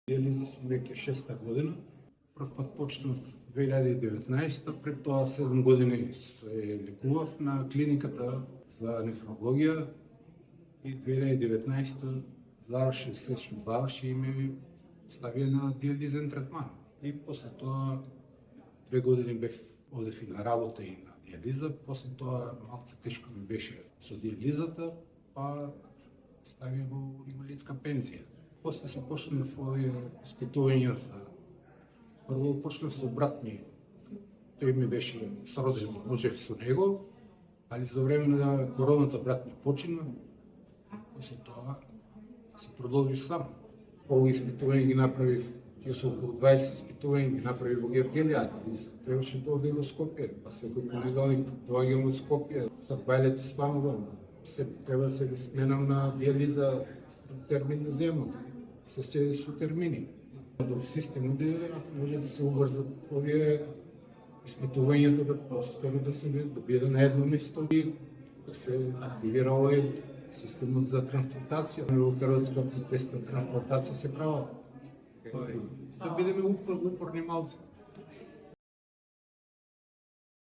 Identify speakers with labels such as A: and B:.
A: Диализа сум веќе 6-та година. Прв пат почнав 2019, пред тоа 7 години се лекував на клиниката за нефрологија и 2019 заврши и ме ставија на диализен третман. И после тоа 2 години одев и на работа и на диализа, после тоа малце тешко ми беше со диализата, па ставија во инвалидска пензија. После се почнав овие испитувања за... Прво почнав со брат ми, тој ми беше сроден, можев со него, али за време на короната брат ми почина, после тоа се продолжив сам. Овие испитувања ги направив, тие со околу 20 испитувања ги направив во Гергелија, требаше да одам во Скопје, па секој понеделник доаѓам во Скопје, со бајлете станувам, треба да се сменам на диализа, термин да земам, се стеди со термини. До системот може да се уврзат овие испитувањата да постојат да се добијат на едно место и да се активира овој системот за трансплантација. Во Хрватска 200 трансплантации се прават. Да бидеме упорни малци.